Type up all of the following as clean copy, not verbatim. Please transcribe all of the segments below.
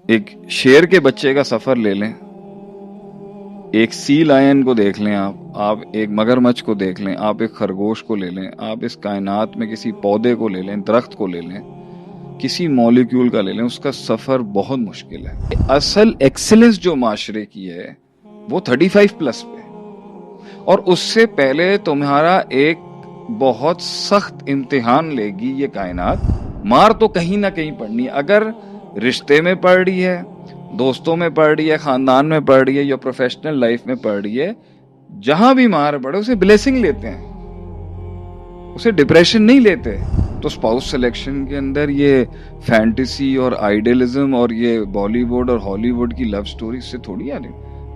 ایک شیر کے بچے کا سفر لے لیں, ایک سی لائن کو دیکھ لیں, آپ ایک مگرمچھ کو دیکھ لیں, آپ ایک خرگوش کو لے لیں, آپ اس کائنات میں کسی پودے کو لے لیں, درخت کو لے لیں, کسی مولیکیول کا لے لیں, اس کا سفر بہت مشکل ہے. اصل ایکسلنس جو معاشرے کی ہے وہ 35+ پہ, اور اس سے پہلے تمہارا ایک بہت سخت امتحان لے گی یہ کائنات. مار تو کہیں نہ کہیں پڑنی ہے, اگر رشتے میں پڑ رہی ہے, دوستوں میں پڑ رہی ہے, خاندان میں پڑ رہی ہے, یا پروفیشنل لائف میں پڑ رہی ہے, جہاں بھی مار پڑے اسے بلیسنگ لیتے ہیں, اسے ڈپریشن نہیں لیتے. تو اسپاؤس سلیکشن کے اندر یہ فینٹیسی اور آئیڈیلزم اور یہ بالی ووڈ اور ہالی ووڈ کی لو سٹوری سے تھوڑی آ رہی.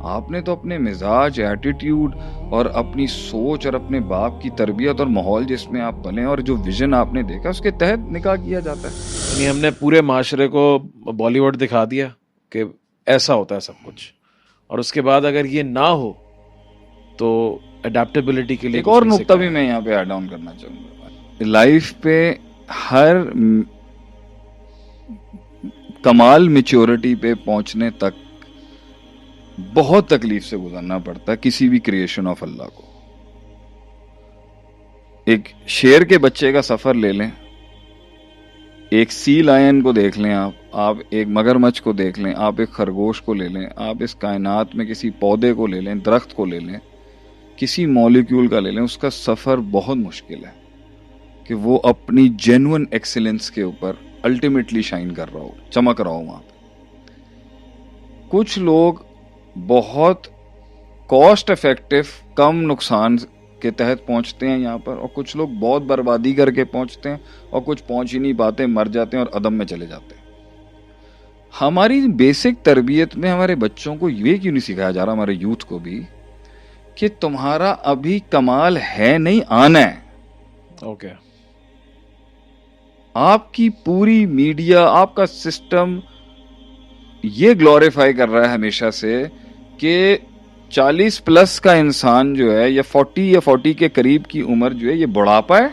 آپ نے تو اپنے مزاج, ایٹیٹیوڈ اور اپنی سوچ اور اپنے باپ کی تربیت اور ماحول جس میں آپ پلے اور جو ویژن آپ نے دیکھا اس کے تحت نکاح کیا جاتا ہے. یعنی ہم نے پورے معاشرے کو بالی ووڈ دکھا دیا کہ ایسا ہوتا ہے سب کچھ, اور اس کے بعد اگر یہ نہ ہو تو اڈیپٹیبلٹی کے لیے ایک اور نقطہ بھی میں یہاں پہ ایڈ آن کرنا چاہوں گا. لائف پہ ہر کمال میچورٹی پہ پہنچنے تک بہت تکلیف سے گزرنا پڑتا ہے کسی بھی کریشن آف اللہ کو. ایک شیر کے بچے کا سفر لے لیں, ایک سی لائن کو دیکھ لیں, آپ ایک مگرمچھ کو دیکھ لیں, آپ ایک خرگوش کو لے لیں, آپ اس کائنات میں کسی پودے کو لے لیں, درخت کو لے لیں, کسی مولیکیول کا لے لیں, اس کا سفر بہت مشکل ہے کہ وہ اپنی جینوئن ایکسیلنس کے اوپر الٹیمیٹلی شائن کر رہا ہو, چمک رہا ہو وہاں پہ. کچھ لوگ بہت کاسٹ افیکٹو کم نقصان کے تحت پہنچتے ہیں یہاں پر, اور کچھ لوگ بہت بربادی کر کے پہنچتے ہیں, اور کچھ پہنچ ہی نہیں پاتے, مر جاتے ہیں اور عدم میں چلے جاتے ہیں. ہماری بیسک تربیت میں ہمارے بچوں کو یہ کیوں نہیں سکھایا جا رہا, ہمارے یوتھ کو بھی, کہ تمہارا ابھی کمال ہے نہیں, آنا ہے. اوکے. آپ کی پوری میڈیا, آپ کا سسٹم یہ گلوریفائی کر رہا ہے ہمیشہ سے کہ 40+ کا انسان جو ہے, یا 40 کے قریب کی عمر جو ہے, یہ بڑھاپا ہے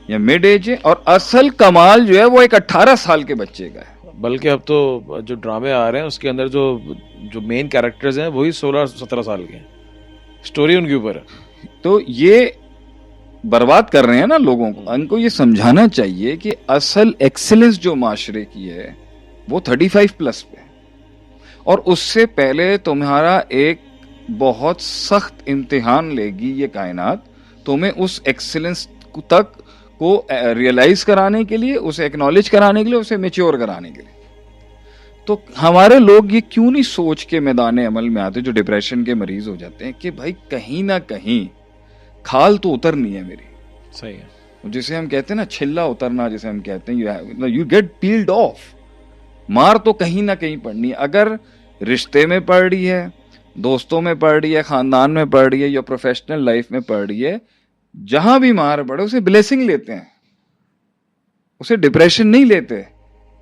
یا مڈ ایج ہے, اور اصل کمال جو ہے وہ ایک 18 سال کے بچے کا ہے. بلکہ اب تو جو ڈرامے آ رہے ہیں اس کے اندر جو مین کیریکٹرز ہیں وہی 16-17 سال کے ہیں, سٹوری ان کے اوپر ہے. تو یہ برباد کر رہے ہیں نا لوگوں کو. ان کو یہ سمجھانا چاہیے کہ اصل ایکسلنس جو معاشرے کی ہے وہ 35+ پہ, اور اس سے پہلے تمہارا ایک بہت سخت امتحان لے گی یہ کائنات, تمہیں اس ایکسلنس تک کو ریئلائز کرانے کے لیے, اسے ایکنالج کرانے کے لیے, اسے میچور کرانے کے لیے. تو ہمارے لوگ یہ کیوں نہیں سوچ کے میدان عمل میں آتے, جو ڈپریشن کے مریض ہو جاتے ہیں, کہ بھائی کہیں نہ کہیں کھال تو اترنی ہے میری. صحیح ہے. جسے ہم کہتے ہیں نا چھلا اترنا, جسے ہم کہتے ہیں یو گیٹ پیلڈ آف. مار تو کہیں نہ کہیں پڑنی ہے, اگر رشتے میں پڑ رہی ہے, دوستوں میں پڑ رہی ہے, خاندان میں پڑ رہی ہے, یا پروفیشنل لائف میں پڑ رہی ہے, جہاں بھی مار پڑے اسے بلیسنگ لیتے ہیں, اسے ڈپریشن نہیں لیتے.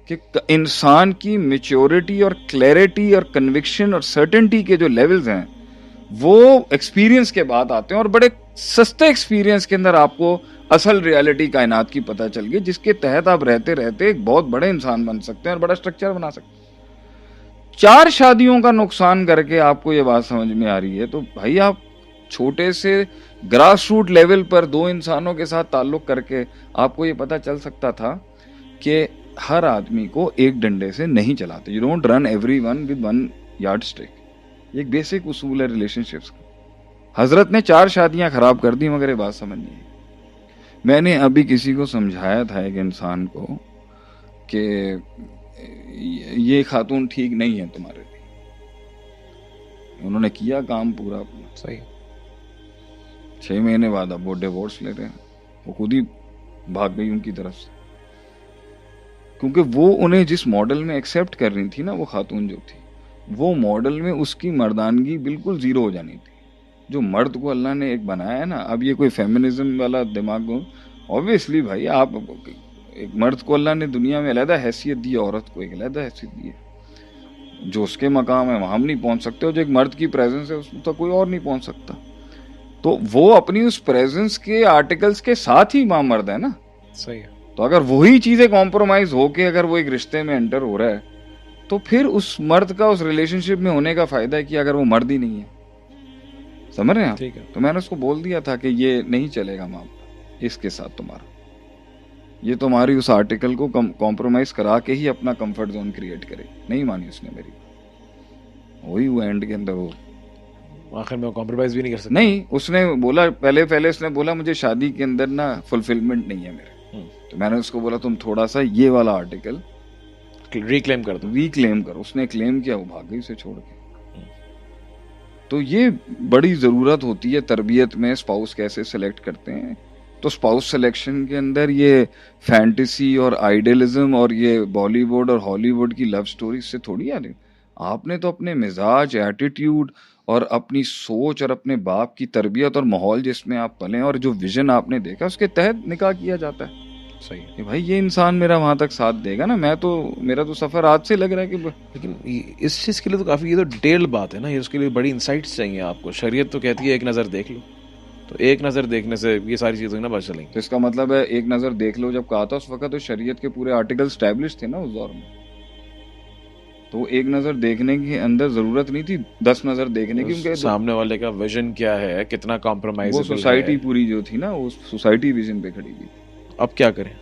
کہ انسان کی میچورٹی اور کلیئرٹی اور کنوکشن اور سرٹنٹی کے جو لیولز ہیں وہ ایکسپیرینس کے بعد آتے ہیں, اور بڑے سستے ایکسپیرینس کے اندر آپ کو اصل ریالٹی کائنات کی پتہ چل گئی, جس کے تحت آپ رہتے رہتے ایک بہت بڑے انسان بن سکتے ہیں اور بڑا سٹرکچر بنا سکتے ہیں. 4 شادیوں کا نقصان کر کے آپ کو یہ بات سمجھ میں آ رہی ہے, تو بھائی آپ چھوٹے سے گراس روٹ لیول پر 2 انسانوں کے ساتھ تعلق کر کے آپ کو یہ پتہ چل سکتا تھا کہ ہر آدمی کو ایک ڈنڈے سے نہیں چلاتے. You don't run everyone with one yardstick. یہ ایک بیسک اصول ہے ریلیشن شپس کا. حضرت نے 4 شادیاں خراب کر دی, مگر یہ بات سمجھ نہیں آئی. میں نے ابھی کسی کو سمجھایا تھا, ایک انسان کو, کہ یہ خاتون ٹھیک نہیں ہے تمہارے لیے. انہوں نے کیا کام پورا اپنا. صحیح. 6 مہینے بعد اب وہ ڈیورس لے رہے ہیں. وہ خود ہی بھاگ گئی ان کی طرف سے, کیونکہ وہ انہیں جس ماڈل میں ایکسیپٹ کر رہی تھی نا, وہ خاتون جو تھی, وہ ماڈل میں اس کی مردانگی بالکل زیرو ہو جانی تھی. جو مرد کو اللہ نے ایک بنایا ہے نا, اب یہ کوئی فیمنزم والا دماغ ہو, اوبویسلی بھائی آپ ایک مرد کو اللہ نے دنیا میں علیحدہ حیثیت دی ہے, عورت کو ایک علیحدہ حیثیت دی ہے. جو اس کے مقام ہے وہاں ہم نہیں پہنچ سکتے, اور جو ایک مرد کی پریزنس ہے اس تک کوئی اور نہیں پہنچ سکتا. تو وہ اپنی اس پریزنس کے آرٹیکلز کے ساتھ ہی ماں مرد ہے نا. صحیح ہے. تو اگر وہی چیزیں کمپرومائز ہو کے اگر وہ ایک رشتے میں انٹر ہو رہا ہے, تو پھر اس مرد کا اس ریلیشن شپ میں ہونے کا فائدہ ہے کہ اگر وہ مرد ہی نہیں ہے. سمجھ رہے ہیں ٹھیک ہے. آپ؟ تو میں نے اس کو بول دیا تھا کہ یہ نہیں چلے گا معاملہ اس کے ساتھ تمہارا, یہ تمہاری اس آرٹیکل کو کمپرومائز کرا کے ہی اپنا کمفرٹ زون کریٹ کرے. نہیں مانی اس نے میری, وہی وہ اینڈ کے اندر وہ آخر میں کمپرومائز بھی نہیں کر سکتا. نہیں, اس نے بولا پہلے اس نے بولا مجھے شادی کے اندر نا فلفلمنٹ نہیں ہے میرے. تو میں نے اس کو بولا تم تھوڑا سا یہ والا آرٹیکل ریکلیم کر دو. ریکلیم کرو. اس نے کلیم کیا, وہ بھاگ گئی اسے چھوڑ کے. تو یہ بڑی ضرورت ہوتی ہے تربیت میں, اسپاؤس کیسے سلیکٹ کرتے ہیں. تو اسپاؤس سلیکشن کے اندر یہ فینٹیسی اور آئیڈیلزم اور یہ بالی ووڈ اور ہالی ووڈ کی لو اسٹوری سے تھوڑی آ رہی. آپ نے تو اپنے مزاج, ایٹیٹیوڈ اور اپنی سوچ اور اپنے باپ کی تربیت اور ماحول جس میں آپ پلے اور جو ویژن آپ نے دیکھا اس کے تحت نکاح کیا جاتا ہے. صحیح ہے کہ بھائی یہ انسان میرا وہاں تک ساتھ دے گا نا. میرا تو سفر آج سے لگ رہا ہے کہ لیکن اس چیز کے لیے تو کافی یہ تو ڈیٹیل بات ہے نا, یہ اس کے لیے بڑی انسائٹس چاہیے آپ کو. شریعت تو کہتی ہے ایک نظر دیکھ لو, تو ایک نظر دیکھنے سے یہ ساری چیزیں نا بچ چلیں گی. تو اس کا مطلب ہے ایک نظر دیکھ لو جب کہا تھا اس وقت تو شریعت کے پورے آرٹیکل اسٹیبلش تھے نا اس دور میں. تو ایک نظر دیکھنے کے اندر ضرورت نہیں تھی 10 نظر دیکھنے کی, کیونکہ سامنے والے کا ویژن کیا ہے, کتنا کمپرومائز. وہ سوسائٹی پوری جو تھی نا وہ سوسائٹی ویژن پہ کھڑی ہوئی تھی. اب کیا کریں,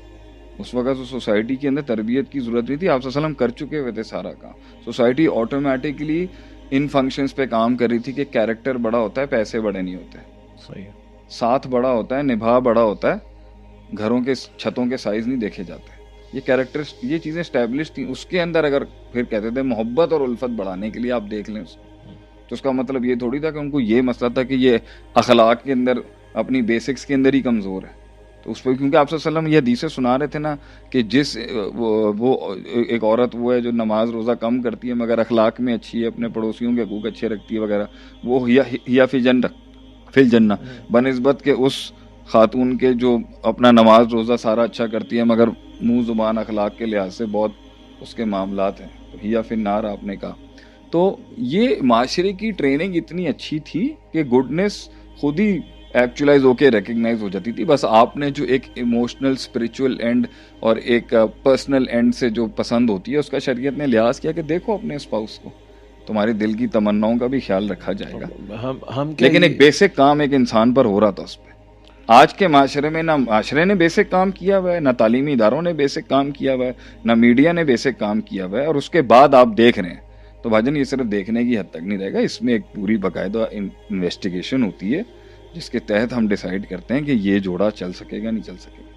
اس وقت تو سوسائٹی کے اندر تربیت کی ضرورت نہیں تھی. آپ صلی اللہ علیہ وسلم کر چکے ہوئے تھے سارا کام. سوسائٹی آٹومیٹکلی ان فنکشنز پہ کام کر رہی تھی کہ کیریکٹر بڑا ہوتا ہے, پیسے بڑے نہیں ہوتے. صحیح ہے. ساتھ بڑا ہوتا ہے, نبھا بڑا ہوتا ہے, گھروں کے چھتوں کے سائز نہیں دیکھے جاتے. یہ کیریکٹر, یہ چیزیں اسٹیبلش تھیں. اس کے اندر اگر پھر کہتے تھے محبت اور الفت بڑھانے کے لیے آپ دیکھ لیں اس کو, تو اس کا مطلب یہ تھوڑی تھا کہ ان کو یہ مسئلہ تھا کہ یہ اخلاق کے اندر اپنی بیسکس کے اندر ہی کمزور ہے. تو اس پہ کیونکہ آپ صلی اللہ علیہ وسلم یہ حدیثیں سنا رہے تھے نا کہ جس وہ ایک عورت وہ ہے جو نماز روزہ کم کرتی ہے مگر اخلاق میں اچھی ہے, اپنے پڑوسیوں کے حقوق اچھے رکھتی ہے وغیرہ, وہ ہیا فی الجنہ بنسبت کے اس خاتون کے جو اپنا نماز روزہ سارا اچھا کرتی ہے مگر منہ زبان اخلاق کے لحاظ سے بہت اس کے معاملات ہیں. ہیا فی النار آپ نے کہا. تو یہ معاشرے کی ٹریننگ اتنی اچھی تھی کہ گڈنس خود ہی ایکچولائز ہو کے ریکگنائز ہو جاتی تھی. بس آپ نے جو ایک ایموشنل اسپریچول اینڈ اور ایک پرسنل اینڈ سے جو پسند ہوتی ہے اس کا شریعت نے لحاظ کیا کہ دیکھو اپنے اسپاؤس کو, تمہارے دل کی تمناؤں کا بھی خیال رکھا جائے گا. لیکن ایک بیسک کام ایک انسان پر ہو رہا تھا اس پہ. آج کے معاشرے میں نہ معاشرے نے بیسک کام کیا ہوا ہے, نہ تعلیمی اداروں نے بیسک کام کیا ہوا ہے, نہ میڈیا نے بیسک کام کیا ہوا ہے, اور اس کے بعد آپ دیکھ رہے ہیں. تو بھاجن یہ صرف دیکھنے کی حد تک نہیں رہے گا, اس میں ایک پوری باقاعدہ انویسٹیگیشن ہوتی ہے جس کے تحت ہم ڈیسائیڈ کرتے ہیں کہ یہ جوڑا چل سکے گا نہیں چل سکے گا.